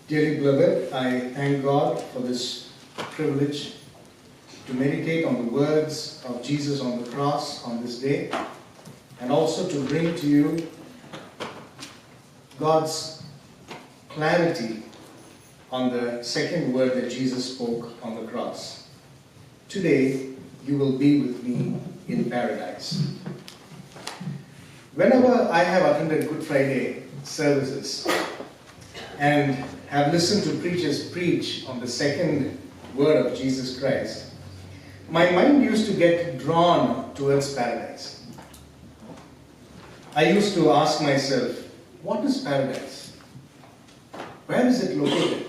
Dearly beloved, I thank God for this privilege to meditate on the words of Jesus on the cross on this day, and also to bring to you God's clarity on the second word that Jesus spoke on the cross. Today, you will be with me in paradise. Whenever I have attended Good Friday services and have listened to preachers preach on the second word of Jesus Christ, my mind used to get drawn towards paradise. I used to ask myself, what is paradise? Where is it located?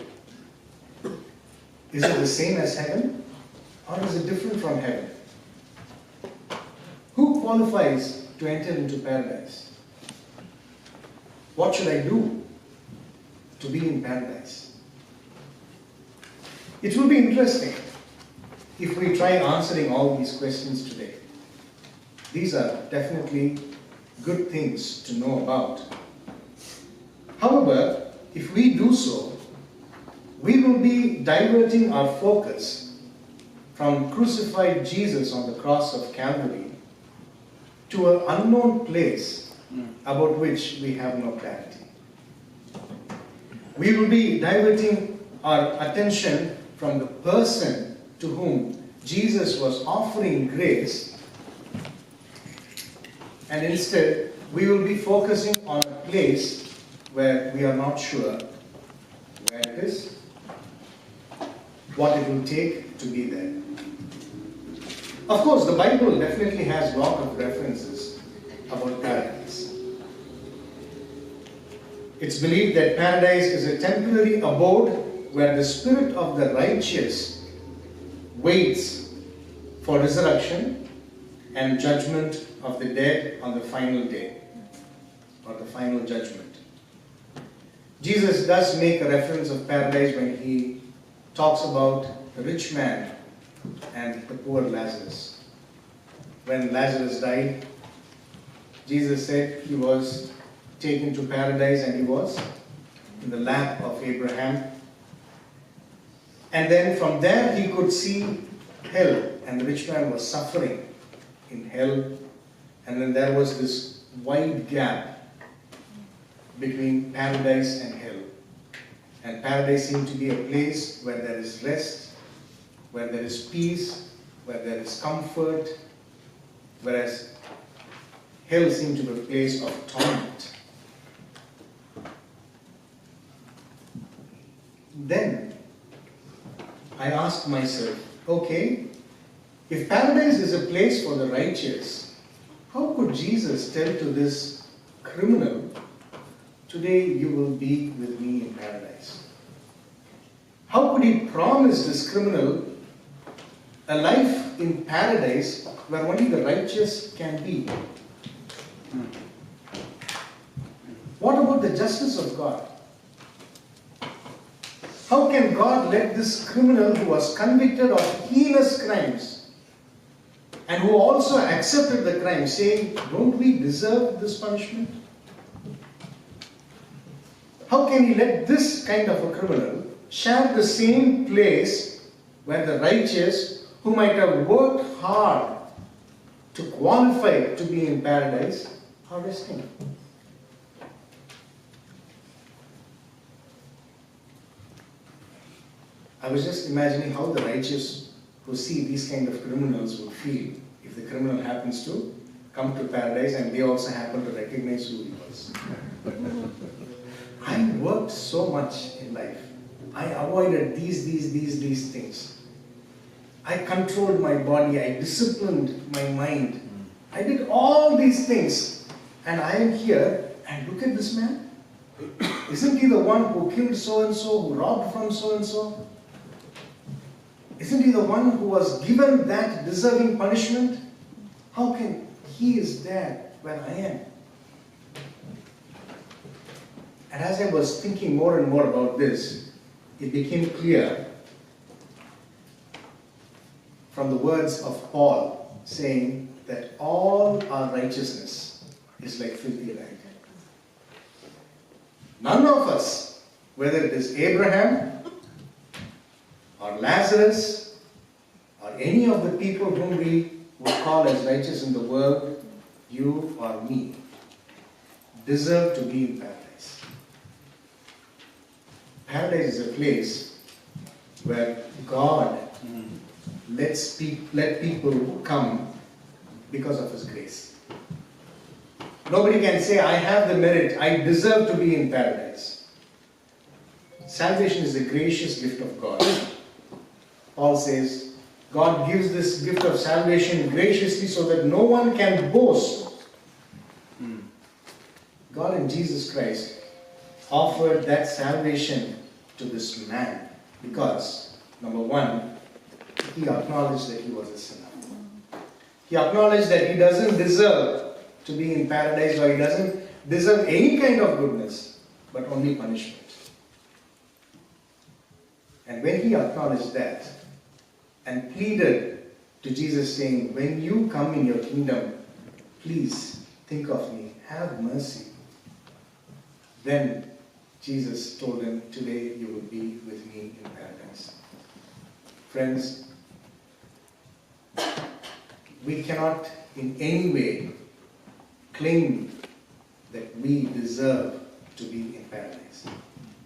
Is it the same as heaven, or is it different from heaven? Who qualifies to enter into paradise? What should I do to be in paradise? It will be interesting if we try answering all these questions today. These are definitely good things to know about. However, if we do so, we will be diverting our focus from crucified Jesus on the cross of Calvary to an unknown place about which we have no clarity. We will be diverting our attention from the person to whom Jesus was offering grace, and instead we will be focusing on a place where we are not sure where it is, what it will take to be there. Of course, the Bible definitely has a lot of references about paradise. It's believed that paradise is a temporary abode where the spirit of the righteous waits for resurrection and judgment of the dead on the final day, or the final judgment. Jesus does make a reference of paradise when he talks about the rich man and the poor Lazarus. When Lazarus died, Jesus said he was taken to paradise and he was in the lap of Abraham. And then from there he could see hell, and the rich man was suffering in hell. And then there was this wide gap between paradise and hell. And paradise seemed to be a place where there is rest, where there is peace, where there is comfort, whereas hell seemed to be a place of torment. Then I asked myself, okay, if paradise is a place for the righteous, how could Jesus tell to this criminal, today you will be with me in paradise? How could he promise this criminal a life in paradise where only the righteous can be? What about the justice of God? How can God let this criminal who was convicted of heinous crimes and who also accepted the crime saying, don't we deserve this punishment? How can he let this kind of a criminal share the same place where the righteous, who might have worked hard to qualify to be in paradise, are resting? I was just imagining how the righteous who see these kind of criminals would feel if the criminal happens to come to paradise and they also happen to recognize who he was. I worked so much in life. I avoided these things. I controlled my body. I disciplined my mind. I did all these things. And I am here, and look at this man. Isn't he the one who killed so-and-so, who robbed from so-and-so? Isn't he the one who was given that deserving punishment? How can he is there where I am? And as I was thinking more and more about this, it became clear from the words of Paul saying that all our righteousness is like filthy rag. None of us Whether it is Abraham or Lazarus or any of the people whom we would call as righteous in the world, you or me, deserve to be in paradise. Paradise is a place where God let people come because of His grace. Nobody can say, I have the merit, I deserve to be in paradise. Salvation is a gracious gift of God. Paul says, God gives this gift of salvation graciously so that no one can boast. God in Jesus Christ offered that salvation to this man because, number one, he acknowledged that he was a sinner. He acknowledged that he doesn't deserve to be in paradise, or he doesn't deserve any kind of goodness, but only punishment. And when he acknowledged that and pleaded to Jesus saying, when you come in your kingdom, please think of me, have mercy. Then Jesus told him, today you will be with me in paradise. Friends, we cannot in any way claim that we deserve to be in paradise.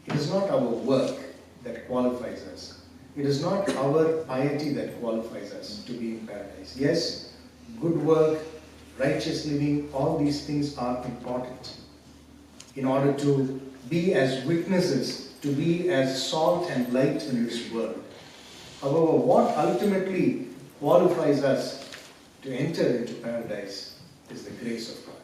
It is not our work that qualifies us. It is not our piety that qualifies us to be in paradise. Yes, good work, righteous living, all these things are important in order to be as witnesses, to be as salt and light in this world. However, what ultimately qualifies us to enter into paradise is the grace of God.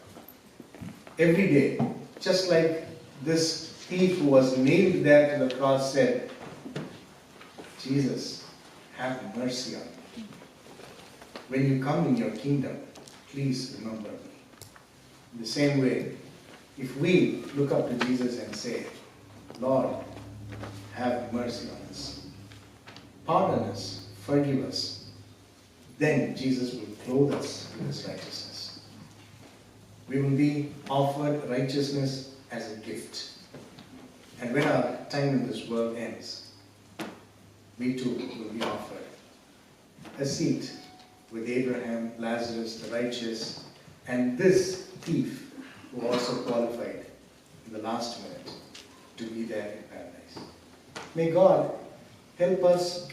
Every day, just like this thief who was nailed there to the cross said, Jesus, have mercy on me. When you come in your kingdom, please remember me. In the same way, if we look up to Jesus and say, Lord, have mercy on us, pardon us, forgive us, then Jesus will clothe us with His righteousness. We will be offered righteousness as a gift. And when our time in this world ends, we too will be offered a seat with Abraham, Lazarus, the righteous, and this thief who also qualified in the last minute to be there in paradise. May God help us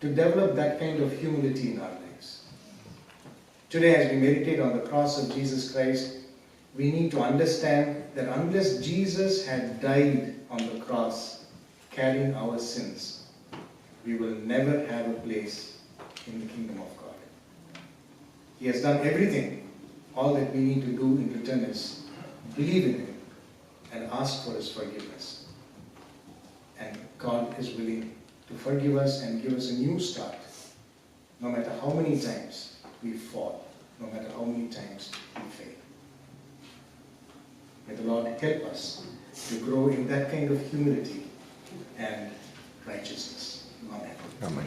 to develop that kind of humility in our lives. Today, as we meditate on the cross of Jesus Christ, we need to understand that unless Jesus had died on the cross, carrying our sins, we will never have a place in the kingdom of God. He has done everything. All that we need to do in return is believe in Him and ask for His forgiveness. And God is willing to forgive us and give us a new start, no matter how many times we fall, no matter how many times we fail. May the Lord help us to grow in that kind of humility and righteousness. Amen. Amen.